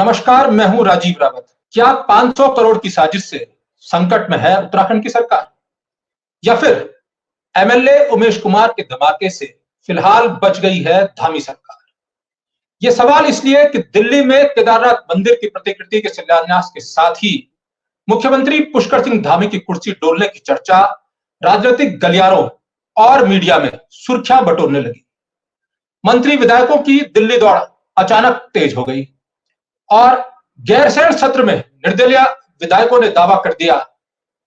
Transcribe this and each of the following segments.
नमस्कार, मैं हूं राजीव रावत। क्या 500 करोड़ की साजिश से संकट में है उत्तराखंड की सरकार, या फिर एमएलए उमेश कुमार के धमाके से फिलहाल बच गई है धामी सरकार? ये सवाल इसलिए कि दिल्ली में केदारनाथ मंदिर की प्रतिकृति के शिलान्यास के साथ ही मुख्यमंत्री पुष्कर सिंह धामी की कुर्सी डोलने की चर्चा राजनीतिक गलियारों और मीडिया में सुर्खियां बटोरने लगी। मंत्री विधायकों की दिल्ली दौड़ अचानक तेज हो गई और गैरसैंण सत्र में निर्दलीय विधायकों ने दावा कर दिया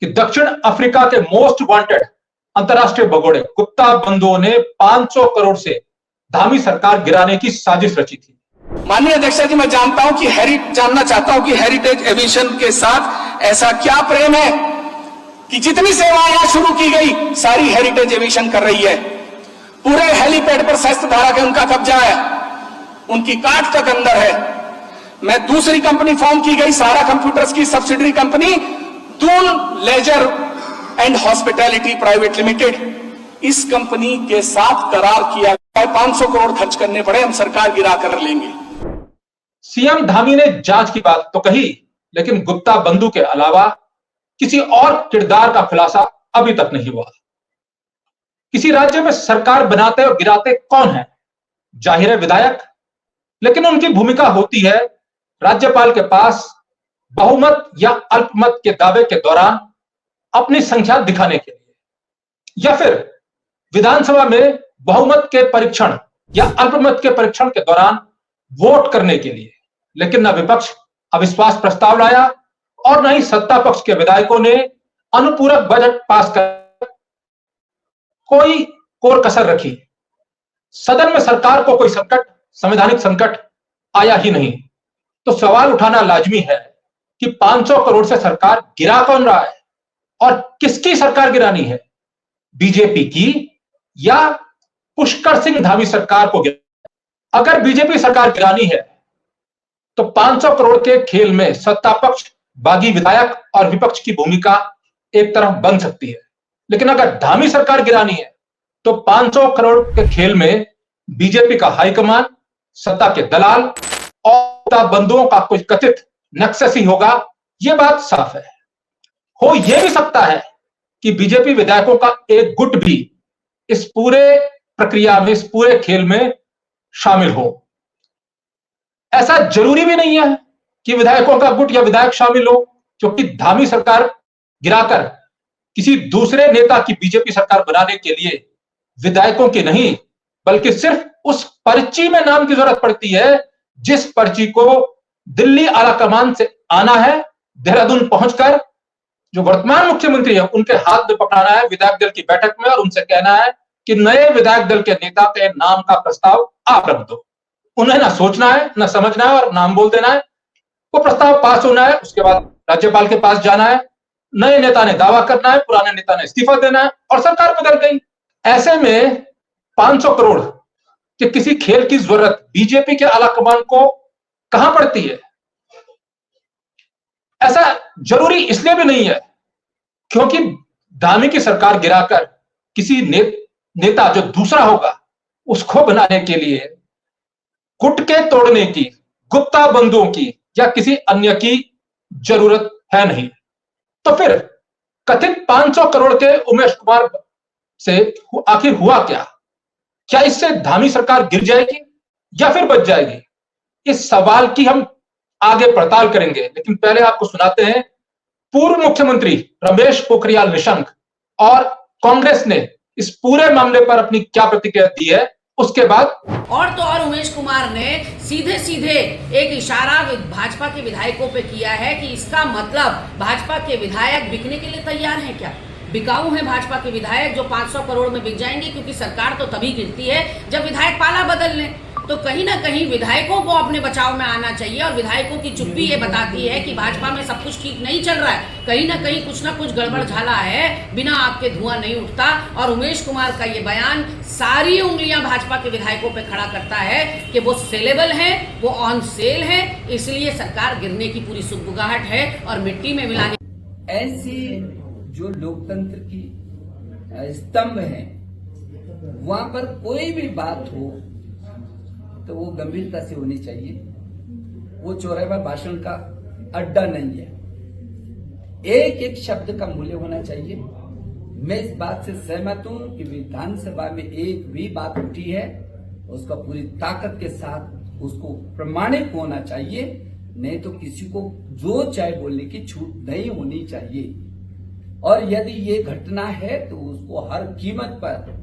कि दक्षिण अफ्रीका के मोस्ट वांटेड अंतरराष्ट्रीय भगोड़े गुप्ता बंधुओं ने 500 करोड़ से धामी सरकार गिराने की साजिश रची थी। माननीय अध्यक्ष जी, मैं जानना चाहता हूं कि हेरिटेज एविएशन के साथ ऐसा क्या प्रेम है कि जितनी सेवाएं यहां शुरू की गई सारी हेरिटेज एविएशन कर रही है। पूरे हेलीपैड पर शस्त्रधारा के उनका कब्जा है, उनकी काट तक अंदर है। मैं दूसरी कंपनी फॉर्म की गई, सारा कंप्यूटर्स की subsidiary company Doon leisure and hospitality private limited, इस कंपनी के साथ करार किया गया। 500 करोड़ खर्च करने पड़े, हम सरकार गिरा कर लेंगे। सीएम धामी ने जांच की बात तो कही, लेकिन गुप्ता बंधु के अलावा किसी और किरदार का खुलासा अभी तक नहीं हुआ। किसी राज्य में सरकार बनाते और गिराते कौन है? जाहिर है विधायक, लेकिन उनकी भूमिका होती है राज्यपाल के पास बहुमत या अल्पमत के दावे के दौरान अपनी संख्या दिखाने के लिए, या फिर विधानसभा में बहुमत के परीक्षण या अल्पमत के परीक्षण के दौरान वोट करने के लिए। लेकिन न विपक्ष अविश्वास प्रस्ताव लाया और न ही सत्ता पक्ष के विधायकों ने अनुपूरक बजट पास कर कोई कोर कसर रखी। सदन में सरकार को कोई संकट, संवैधानिक संकट आया ही नहीं। तो सवाल उठाना लाजमी है कि 500 करोड़ से सरकार गिरा कौन रहा है और किसकी सरकार गिरानी है? बीजेपी की या पुष्कर सिंह धामी सरकार को गिरानी? अगर बीजेपी सरकार गिरानी है तो 500 करोड़ के खेल में सत्ता पक्ष, बागी विधायक और विपक्ष की भूमिका एक तरफ बन सकती है। लेकिन अगर धामी सरकार गिरानी है तो 500 करोड़ के खेल में बीजेपी का हाईकमान, सत्ता के दलाल और बंधुओं का कुछ कथित नक्सस ही होगा। यह बात साफ है। हो यह भी सकता है कि बीजेपी विधायकों का एक गुट भी इस पूरे प्रक्रिया में, इस पूरे खेल में शामिल हो। ऐसा जरूरी भी नहीं है कि विधायकों का गुट या विधायक शामिल हो, क्योंकि धामी सरकार गिराकर किसी दूसरे नेता की बीजेपी सरकार बनाने के लिए विधायकों की नहीं, बल्कि सिर्फ उस पर्ची में नाम की जरूरत पड़ती है जिस पर्ची को दिल्ली आलाकमान से आना है, देहरादून पहुंचकर जो वर्तमान मुख्यमंत्री है उनके हाथ में पकड़ाना है विधायक दल की बैठक में और उनसे कहना है कि नए विधायक दल के नेता के नाम का प्रस्ताव आप रख दो। उन्हें ना सोचना है, ना समझना है और नाम बोल देना है। वो प्रस्ताव पास होना है, उसके बाद राज्यपाल के पास जाना है, नए नेता ने दावा करना है, पुराने नेता ने इस्तीफा देना है और सरकार बदल गई। ऐसे में 500 करोड़ कि किसी खेल की जरूरत बीजेपी के आलाकमान को कहां पड़ती है? ऐसा जरूरी इसलिए भी नहीं है क्योंकि धामी की सरकार गिराकर किसी नेता जो दूसरा होगा उसको बनाने के लिए गुट के तोड़ने की, गुप्ता बंधुओं की या किसी अन्य की जरूरत है नहीं। तो फिर कथित 500 करोड़ के उमेश कुमार से आखिर हुआ क्या? क्या इससे धामी सरकार गिर जाएगी या फिर बच जाएगी? इस सवाल की हम आगे पड़ताल करेंगे, लेकिन पहले आपको सुनाते हैं पूर्व मुख्यमंत्री रमेश पोखरियाल निशंक और कांग्रेस ने इस पूरे मामले पर अपनी क्या प्रतिक्रिया दी है। उसके बाद और तो और उमेश कुमार ने सीधे सीधे एक इशारा भाजपा के विधायकों पे किया है कि इसका मतलब भाजपा के विधायक बिकने के लिए तैयार हैं क्या? बिकाऊ हैं भाजपा के विधायक जो 500 करोड़ में बिक जाएंगे, क्योंकि सरकार तो तभी गिरती है जब विधायक पाला बदल लें। तो कहीं ना कहीं विधायकों को अपने बचाव में आना चाहिए और विधायकों की चुप्पी ये बताती है कि भाजपा में सब कुछ ठीक नहीं चल रहा है, कहीं ना कुछ गड़बड़ झाला है, बिना आग के धुआं नहीं उठता। और उमेश कुमार का ये बयान सारी उंगलियां भाजपा के विधायकों पे खड़ा करता है कि वो सेलेबल हैं, वो ऑन सेल है, इसलिए सरकार गिरने की पूरी सुगबुगाहट है और मिट्टी में मिलाने। ऐसी जो लोकतंत्र की स्तंभ है वहां पर कोई भी बात हो तो वो गंभीरता से होनी चाहिए। वो चौराहे पर भाषण का अड्डा नहीं है। एक एक शब्द का मूल्य होना चाहिए। मैं इस बात से सहमत हूं कि विधानसभा में एक भी बात उठी है उसका पूरी ताकत के साथ उसको प्रमाणित होना चाहिए, नहीं तो किसी को जो चाहे बोलने की छूट नहीं होनी चाहिए। और यदि ये घटना है तो उसको हर कीमत पर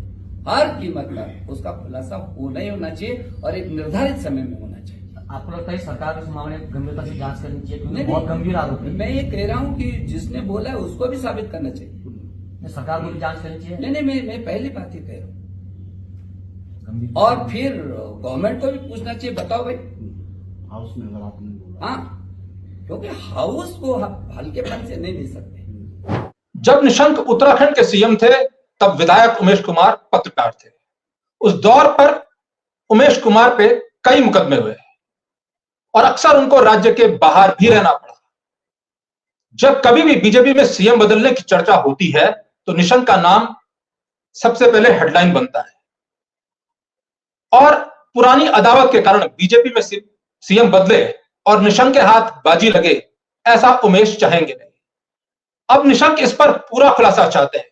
उसका खुलासा होना ही होना चाहिए और एक निर्धारित समय में होना चाहिए। आपको लगता है सरकार को इस मामले में गंभीरता से जांच करनी चाहिए, क्योंकि नहीं, बहुत गंभीर आरोप है। मैं ये कह रहा हूं कि जिसने बोला है उसको भी साबित करना चाहिए। सरकार को भी जांच करनी चाहिए। नहीं, मैं पहली बात ही कह रहा हूं। गंभीर और फिर गवर्नमेंट को भी पूछना चाहिए, बताओ भाई हाउस में अगर आपने बोला, हाँ, क्योंकि हाउस को हल्केपन से नहीं ले सकते। जब निशंक उत्तराखंड के सीएम थे तब विधायक उमेश कुमार पत्रकार थे। उस दौर पर उमेश कुमार पे कई मुकदमे हुए और अक्सर उनको राज्य के बाहर भी रहना पड़ा। जब कभी भी बीजेपी में सीएम बदलने की चर्चा होती है तो निशंक का नाम सबसे पहले हेडलाइन बनता है। और पुरानी अदावत के कारण बीजेपी में सीएम बदले और निशंक के हाथ बाजी लगे, ऐसा उमेश चाहेंगे नहीं। अब निशंक इस पर पूरा खुलासा चाहते हैं।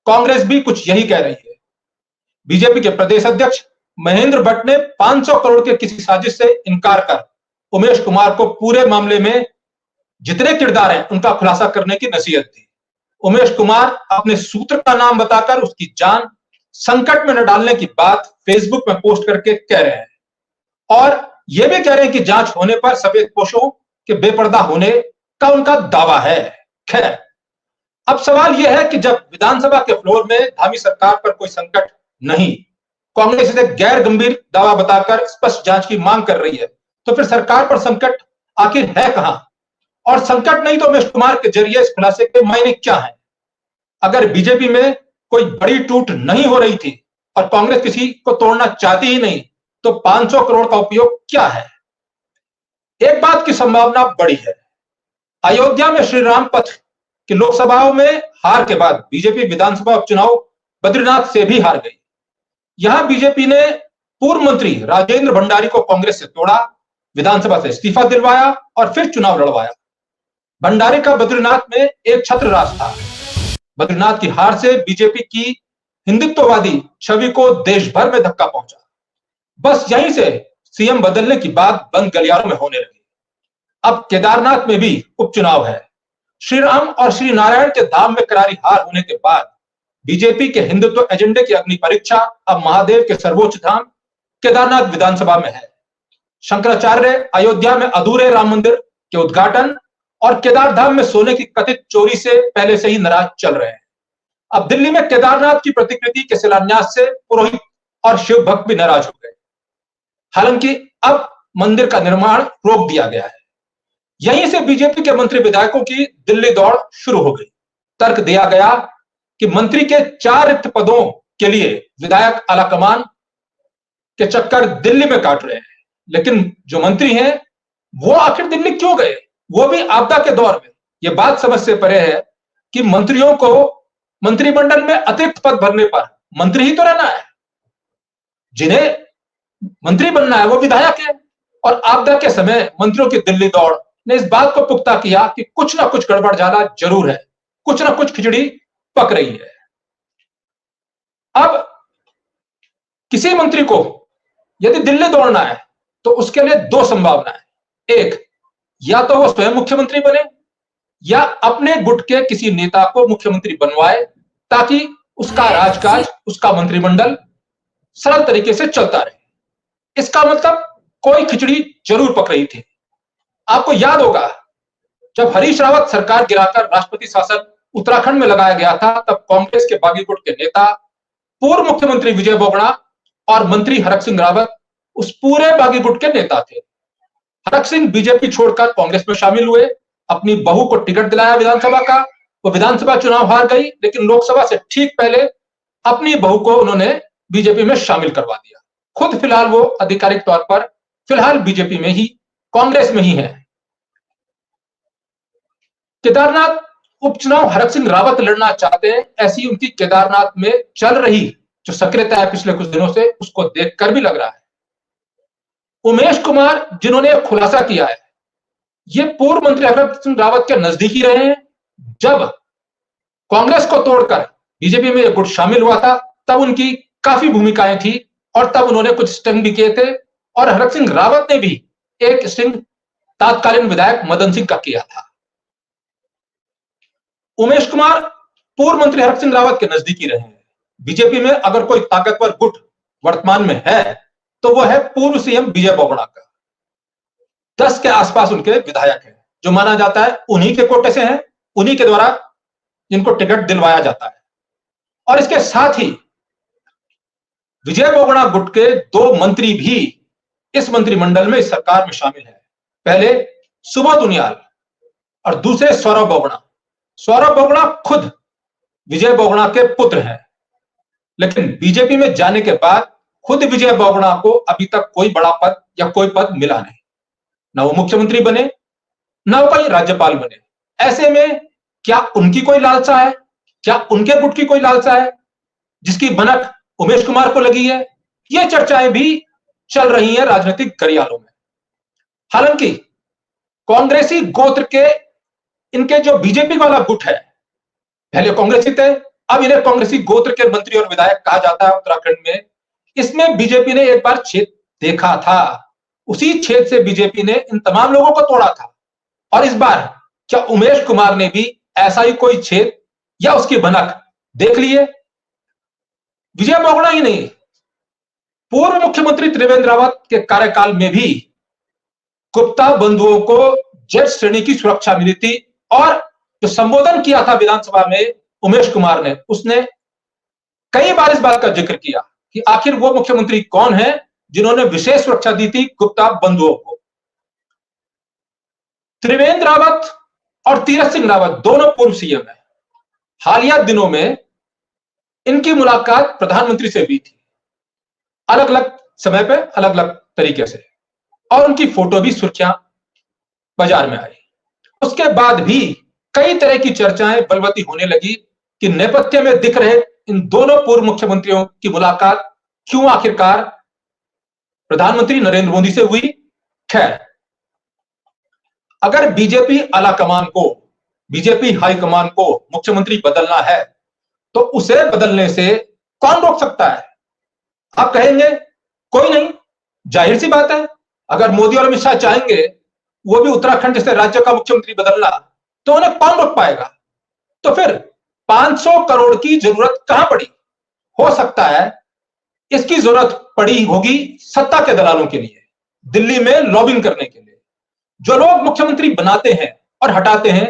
कांग्रेस भी कुछ यही कह रही है। बीजेपी के प्रदेश अध्यक्ष महेंद्र भट्ट ने 500 करोड़ के किसी साजिश से इनकार कर उमेश कुमार को पूरे मामले में जितने किरदार हैं उनका खुलासा करने की नसीहत दी। उमेश कुमार अपने सूत्र का नाम बताकर उसकी जान संकट में न डालने की बात फेसबुक में पोस्ट करके कह रहे हैं और यह भी कह रहे हैं कि जांच होने पर सफेदपोशों के बेपर्दा होने का उनका दावा है। खैर, अब सवाल यह है कि जब विधानसभा के फ्लोर में धामी सरकार पर कोई संकट नहीं, कांग्रेस इसे गैर गंभीर दावा बताकर स्पष्ट जांच की मांग कर रही है, तो फिर सरकार पर संकट आखिर है कहां? और संकट नहीं तो उमेश कुमार के जरिए इस खुलासे के मायने क्या है? अगर बीजेपी में कोई बड़ी टूट नहीं हो रही थी और कांग्रेस किसी को तोड़ना चाहती ही नहीं, तो 500 करोड़ का उपयोग क्या है? एक बात की संभावना बड़ी है। अयोध्या में श्री राम पथ कि लोकसभाओं में हार के बाद बीजेपी विधानसभा उपचुनाव बद्रीनाथ से भी हार गई। यहां बीजेपी ने पूर्व मंत्री राजेंद्र भंडारी को कांग्रेस से तोड़ा, विधानसभा से इस्तीफा दिलवाया और फिर चुनाव लड़वाया। भंडारी का बद्रीनाथ में एक छत्र राज था। बद्रीनाथ की हार से बीजेपी की हिंदुत्ववादी छवि को देश भर में धक्का पहुंचा। बस यहीं से सीएम बदलने की बात बंद गलियारों में होने लगी। अब केदारनाथ में भी उपचुनाव है। श्री राम और श्री नारायण के धाम में करारी हार होने के बाद बीजेपी के हिंदुत्व एजेंडे की अग्नि परीक्षा अब महादेव के सर्वोच्च धाम केदारनाथ विधानसभा में है। शंकराचार्य अयोध्या में अधूरे राम मंदिर के उद्घाटन और केदारधाम में सोने की कथित चोरी से पहले से ही नाराज चल रहे हैं। अब दिल्ली में केदारनाथ की प्रतिकृति के शिलान्यास से पुरोहित और शिव भक्त भी नाराज हो गए। हालांकि अब मंदिर का निर्माण रोक दिया गया है। यहीं से बीजेपी के मंत्री विधायकों की दिल्ली दौड़ शुरू हो गई। तर्क दिया गया कि मंत्री के 4 रिक्त पदों के लिए विधायक आलाकमान के चक्कर दिल्ली में काट रहे हैं, लेकिन जो मंत्री हैं वो आखिर दिल्ली क्यों गए, वो भी आपदा के दौर में? यह बात समझ से परे है कि मंत्रियों को मंत्रिमंडल में अतिरिक्त पद भरने पर मंत्री ही तो रहना है। जिन्हें मंत्री बनना है वो विधायक है। और आपदा के समय मंत्रियों की दिल्ली दौड़ ने इस बात को पुख्ता किया कि कुछ ना कुछ गड़बड़ ज्यादा जरूर है, कुछ ना कुछ खिचड़ी पक रही है। अब किसी मंत्री को यदि दिल्ली दौड़ना है तो उसके लिए 2 संभावनाएं। एक, या तो वो स्वयं मुख्यमंत्री बने या अपने गुट के किसी नेता को मुख्यमंत्री बनवाए ताकि उसका राजकाज, उसका मंत्रिमंडल सरल तरीके से चलता रहे। इसका मतलब कोई खिचड़ी जरूर पक रही थी। आपको याद होगा जब हरीश रावत सरकार गिराकर राष्ट्रपति शासन उत्तराखंड में लगाया गया था, तब कांग्रेस के बागी गुट के नेता पूर्व मुख्यमंत्री विजय बोगड़ा और मंत्री हरक सिंह रावत उस पूरे बागी गुट के नेता थे। हरक सिंह बीजेपी छोड़कर कांग्रेस में शामिल हुए, अपनी बहू को टिकट दिलाया विधानसभा का। वो विधानसभा चुनाव हार गई, लेकिन लोकसभा से ठीक पहले अपनी बहू को उन्होंने बीजेपी में शामिल करवा दिया। खुद फिलहाल वो आधिकारिक तौर पर फिलहाल बीजेपी में ही, कांग्रेस में ही है। केदारनाथ उपचुनाव हरक सिंह रावत लड़ना चाहते हैं, ऐसी उनकी केदारनाथ में चल रही जो सक्रियता है पिछले कुछ दिनों से, उसको देखकर भी लग रहा है। उमेश कुमार जिन्होंने खुलासा किया है ये पूर्व मंत्री हरक सिंह रावत के नजदीकी रहे हैं। जब कांग्रेस को तोड़कर बीजेपी में गुट शामिल हुआ था तब उनकी काफी भूमिकाएं थी और तब उन्होंने कुछ स्टिंग भी किए थे और हरक सिंह रावत ने भी एक स्टिंग तात्कालीन विधायक मदन सिंह का किया था। उमेश कुमार पूर्व मंत्री हरक सिंह रावत के नजदीकी रहे हैं। बीजेपी में अगर कोई ताकतवर गुट वर्तमान में है तो वो है पूर्व सीएम विजय बोगड़ा का। 10 के आसपास उनके विधायक हैं जो माना जाता है उन्हीं के कोटे से हैं, उन्हीं के द्वारा जिनको टिकट दिलवाया जाता है। और इसके साथ ही विजय बोगड़ा गुट के 2 मंत्री भी इस मंत्रिमंडल में, इस सरकार में शामिल है। पहले सुबोध उनियाल और दूसरे सौरभ बोगड़ा। सौरभ बोगड़ा खुद विजय बोगड़ा के पुत्र हैं, लेकिन बीजेपी में जाने के बाद खुद विजय बोगड़ा को अभी तक कोई बड़ा पद या कोई पद मिला नहीं। ना वो मुख्यमंत्री बने, ना वो कोई राज्यपाल बने। ऐसे में क्या उनकी कोई लालसा है? क्या उनके गुट की कोई लालसा है जिसकी भनक उमेश कुमार को लगी है? ये चर्चाएं भी चल रही हैं राजनीतिक गलियारों में। हालांकि कांग्रेसी गोत्र के इनके जो बीजेपी वाला गुट है, पहले कांग्रेसी थे, अब इन्हें कांग्रेसी गोत्र के मंत्री और विधायक कहा जाता है उत्तराखंड में। इसमें बीजेपी ने एक बार छेद देखा था, उसी छेद से बीजेपी ने इन तमाम लोगों को तोड़ा था। और इस बार क्या उमेश कुमार ने भी ऐसा ही कोई छेद या उसकी भनक देख ली है? विजय बोगड़ा ही नहीं, पूर्व मुख्यमंत्री त्रिवेंद्र रावत के कार्यकाल में भी गुप्ता बंधुओं को जेड श्रेणी की सुरक्षा मिली थी। और जो संबोधन किया था विधानसभा में उमेश कुमार ने, उसने कई बार इस बात का जिक्र किया कि आखिर वो मुख्यमंत्री कौन है जिन्होंने विशेष सुरक्षा दी थी गुप्ता बंधुओं को। त्रिवेंद्र रावत और तीरथ सिंह रावत दोनों पूर्व सीएम हैं। हालिया दिनों में इनकी मुलाकात प्रधानमंत्री से हुई थी, अलग अलग समय पे अलग अलग तरीके से, और उनकी फोटो भी सुर्खियां बाजार में आई। उसके बाद भी कई तरह की चर्चाएं बलवती होने लगी कि नेपथ्य में दिख रहे इन दोनों पूर्व मुख्यमंत्रियों की मुलाकात क्यों आखिरकार प्रधानमंत्री नरेंद्र मोदी से हुई। खैर, अगर बीजेपी आलाकमान को, बीजेपी हाईकमान को मुख्यमंत्री बदलना है तो उसे बदलने से कौन रोक सकता है? आप कहेंगे कोई नहीं, जाहिर सी बात है, अगर मोदी और अमित शाह चाहेंगे वो भी उत्तराखंड जैसे राज्य का मुख्यमंत्री बदलना, तो उन्हें कौन रोक पाएगा? तो फिर 500 करोड़ की जरूरत कहां पड़ी? हो सकता है इसकी जरूरत पड़ी होगी सत्ता के दलालों के लिए, दिल्ली में लॉबिंग करने के लिए। जो लोग मुख्यमंत्री बनाते हैं और हटाते हैं,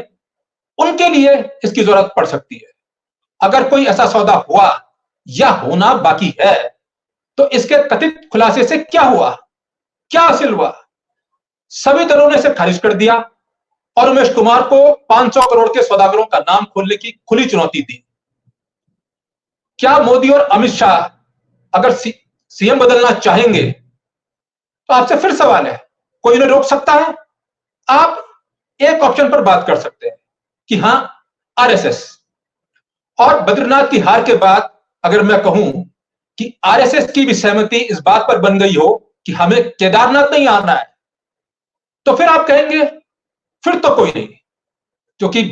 उनके लिए इसकी जरूरत पड़ सकती है। अगर कोई ऐसा सौदा हुआ या होना बाकी है तो इसके कथित खुलासे से क्या हुआ, क्या हासिल हुआ? सभी दलों ने इसे खारिज कर दिया और उमेश कुमार को 500 करोड़ के सौदागरों का नाम खोलने की खुली चुनौती दी। क्या मोदी और अमित शाह अगर सीएम बदलना चाहेंगे तो आपसे फिर सवाल है, कोई उन्हें रोक सकता है? आप एक ऑप्शन पर बात कर सकते हैं कि हां, आरएसएस। और बद्रीनाथ की हार के बाद अगर मैं कहूं कि आरएसएस की भी सहमति इस बात पर बन गई हो कि हमें केदारनाथ नहीं आना है, तो फिर आप कहेंगे फिर तो कोई नहीं, क्योंकि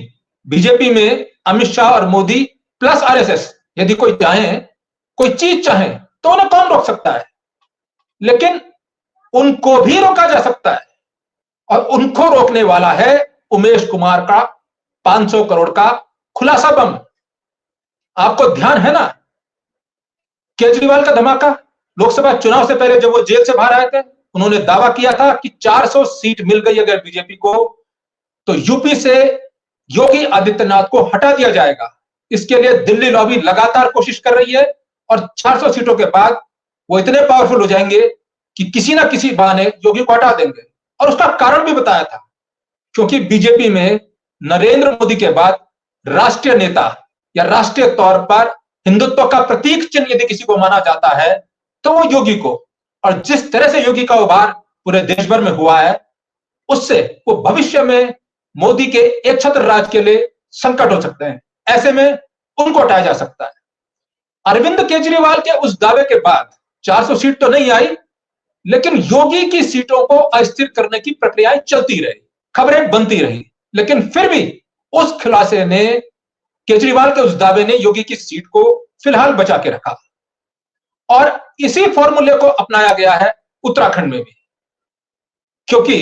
बीजेपी में अमित शाह और मोदी प्लस आरएसएस यदि कोई चाहे, कोई चीज चाहे, तो उन्हें कौन रोक सकता है? लेकिन उनको भी रोका जा सकता है और उनको रोकने वाला है उमेश कुमार का 500 करोड़ का खुलासा बम। आपको ध्यान है ना केजरीवाल का धमाका? लोकसभा चुनाव से पहले जब वो जेल से बाहर आए थे, उन्होंने दावा किया था कि 400 सीट मिल गई अगर बीजेपी को तो यूपी से योगी आदित्यनाथ को हटा दिया जाएगा। इसके लिए दिल्ली लॉबी लगातार कोशिश कर रही है और 400 सीटों के बाद वो इतने पावरफुल हो जाएंगे कि किसी ना किसी बहाने योगी को हटा देंगे। और उसका कारण भी बताया था, क्योंकि बीजेपी में नरेंद्र मोदी के बाद राष्ट्रीय नेता या राष्ट्रीय तौर पर हिंदुत्व का प्रतीक चिन्ह यदि किसी को माना जाता है तो वो योगी को। और जिस तरह से योगी का उभार पूरे देश भर में हुआ है, उससे वो भविष्य में मोदी के एक छत्र राज के लिए संकट हो सकते हैं। ऐसे में उनको हटाया जा सकता है। अरविंद केजरीवाल के उस दावे के बाद 400 सीट तो नहीं आई, लेकिन योगी की सीटों को अस्थिर करने की प्रक्रियाएं चलती रही। खबरें बनती रही, लेकिन फिर भी उस खुलासे ने, केजरीवाल के उस दावे ने योगी की सीट को फिलहाल बचा के रखा। और इसी फॉर्मूले को अपनाया गया है उत्तराखंड में भी, क्योंकि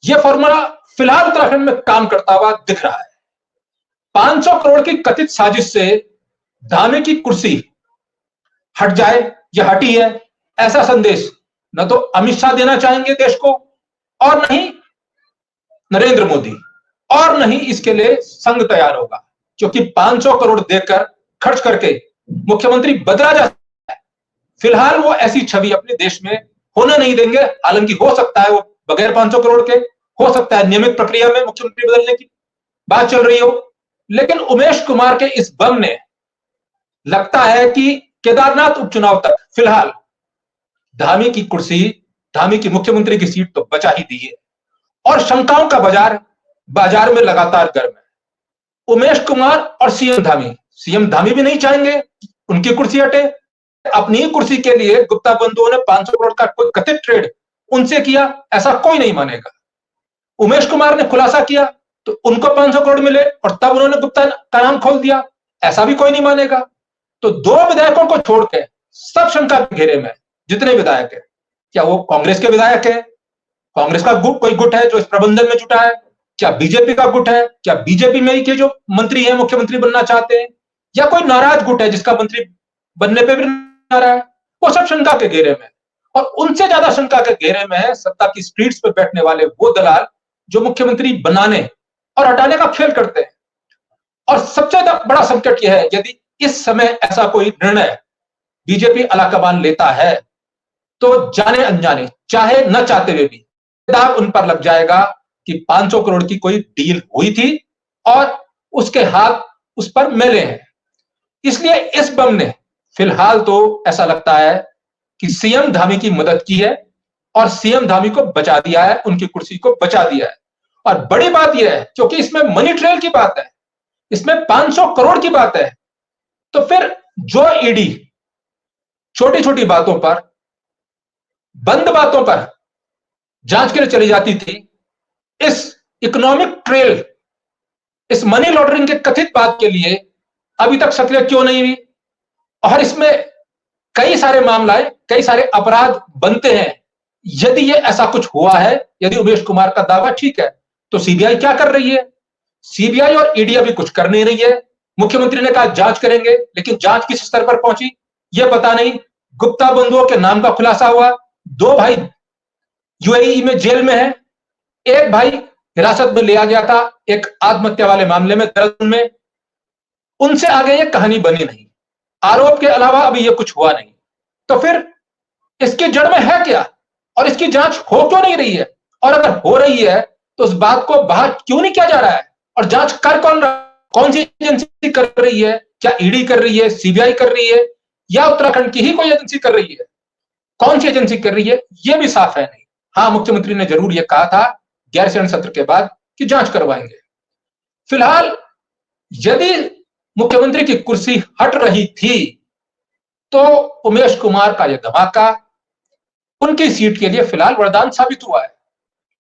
यह फॉर्मूला फिलहाल उत्तराखंड में काम करता हुआ दिख रहा है। 500 करोड़ की कथित साजिश से धामी की कुर्सी हट जाए या हटी है, ऐसा संदेश न तो अमित शाह देना चाहेंगे देश को, और नहीं नरेंद्र मोदी, और नहीं इसके लिए संघ तैयार होगा, क्योंकि 500 करोड़ देकर खर्च करके मुख्यमंत्री बदला जा सकता है। फिलहाल वो ऐसी छवि अपने देश में होने नहीं देंगे। हालांकि हो सकता है वो बगैर 500 करोड़ के, हो सकता है नियमित प्रक्रिया में मुख्यमंत्री बदलने की बात चल रही हो, लेकिन उमेश कुमार के इस बम ने लगता है कि केदारनाथ उपचुनाव तक फिलहाल धामी की कुर्सी, धामी की मुख्यमंत्री की सीट तो बचा ही दी है। और शंकाओं का बाजार में लगातार गर्म है। उमेश कुमार और सीएम धामी भी नहीं चाहेंगे उनकी कुर्सी हटे। अपनी ही कुर्सी के लिए गुप्ता बंधुओं ने 500 करोड़ का कोई कथित ट्रेड उनसे किया, ऐसा कोई नहीं मानेगा। उमेश कुमार ने खुलासा किया तो उनको 500 करोड़ मिले और तब उन्होंने गुप्ता का नाम खोल दिया, ऐसा भी कोई नहीं मानेगा। तो 2 विधायकों को छोड़ के सब शंका के घेरे में जितने विधायक है, क्या वो कांग्रेस के विधायक है, कांग्रेस का कोई गुट है जो इस प्रबंधन में जुटा है, क्या बीजेपी का गुट है, क्या बीजेपी में ही के जो मंत्री है मुख्यमंत्री बनना चाहते हैं, या कोई नाराज गुट है जिसका मंत्री बनने पे भी नाराज है, वो सब शंका के घेरे में। और उनसे ज्यादा शंका के घेरे में है सत्ता की स्ट्रीट्स पे बैठने वाले वो दलाल जो मुख्यमंत्री बनाने और हटाने का खेल करते हैं। और सबसे बड़ा संकट यह है, यदि इस समय ऐसा कोई निर्णय बीजेपी आलाकमान लेता है तो जाने अनजाने, चाहे न चाहते हुए भी दाग उन पर लग जाएगा कि 500 करोड़ की कोई डील हुई थी और उसके हाथ उस पर मैले हैं। इसलिए इस बम ने फिलहाल तो ऐसा लगता है कि सीएम धामी की मदद की है और सीएम धामी को बचा दिया है, उनकी कुर्सी को बचा दिया है। और बड़ी बात यह है, क्योंकि इसमें मनी ट्रेल की बात है, इसमें 500 करोड़ की बात है, तो फिर जो ईडी छोटी छोटी बातों पर, बंद बातों पर जांच के लिए चली जाती थी, इस इकोनॉमिक ट्रेल, इस मनी लॉन्ड्रिंग के कथित बात के लिए अभी तक सक्रिय क्यों नहीं हुई? और इसमें कई सारे मामले, कई सारे अपराध बनते हैं। यदि ये ऐसा कुछ हुआ है, यदि उमेश कुमार का दावा ठीक है, तो सीबीआई क्या कर रही है? सीबीआई और ईडी अभी कुछ कर नहीं रही है। मुख्यमंत्री ने कहा जांच करेंगे, लेकिन जांच किस स्तर पर पहुंची यह पता नहीं। गुप्ता बंधुओं के नाम का खुलासा हुआ, 2 भाई यूएई में जेल में है, एक भाई हिरासत में लिया गया था एक आत्महत्या वाले मामले में, देहरादून में। उनसे आगे ये कहानी बनी नहीं, आरोप के अलावा अभी ये कुछ हुआ नहीं। तो फिर इसकी जड़ में है क्या और इसकी जांच हो क्यों नहीं रही है? और अगर हो रही है तो उस बात को बाहर क्यों नहीं किया जा रहा है? और जांच कर कौन रहा, कौन सी एजेंसी कर रही है? क्या ईडी कर रही है, सीबीआई कर रही है, या उत्तराखंड की ही कोई एजेंसी कर रही है? कौन सी एजेंसी कर रही है यह भी साफ है नहीं। हाँ, मुख्यमंत्री ने जरूर यह कहा था गैरसैंण सत्र के बाद कि जांच करवाएंगे। फिलहाल यदि मुख्यमंत्री की कुर्सी हट रही थी तो उमेश कुमार का यह धमाका उनकी सीट के लिए फिलहाल वरदान साबित हुआ है।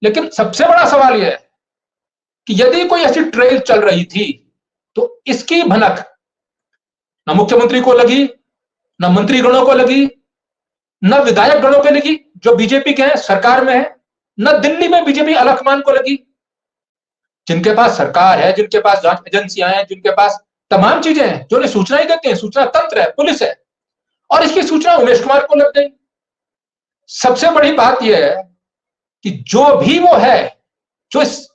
लेकिन सबसे बड़ा सवाल यह है कि यदि कोई ऐसी ट्रेल चल रही थी तो इसकी भनक न मुख्यमंत्री को लगी, न मंत्रीगणों को लगी, न विधायक गणों को लगी जो बीजेपी के हैं, सरकार में है, न दिल्ली में बीजेपी आलाकमान को लगी, जिनके पास सरकार है, जिनके पास जांच एजेंसियां हैं, जिनके पास तमाम चीजें हैं, जो उन्हें सूचना ही देते हैं, सूचना तंत्र है, पुलिस है, और इसकी सूचना उमेश कुमार को लग गई। सबसे बड़ी बात यह है कि जो भी वो है जो इस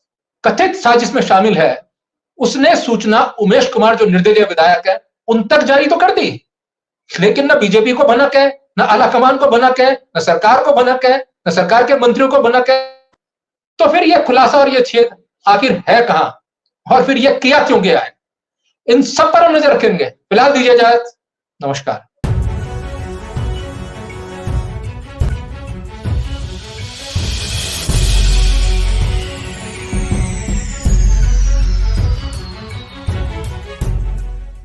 कथित साजिश में शामिल है, उसने सूचना उमेश कुमार जो निर्दलीय विधायक है उन तक जारी तो कर दी, लेकिन न बीजेपी को भनक है, न आलाकमान को भनक है, न सरकार को भनक है, न सरकार के मंत्रियों को भनक है। तो फिर यह खुलासा और यह छेद आखिर है कहां, और फिर यह किया क्यों गया है? इन सब पर हम नजर रखेंगे। फिलहाल दीजिए इजाजत, नमस्कार।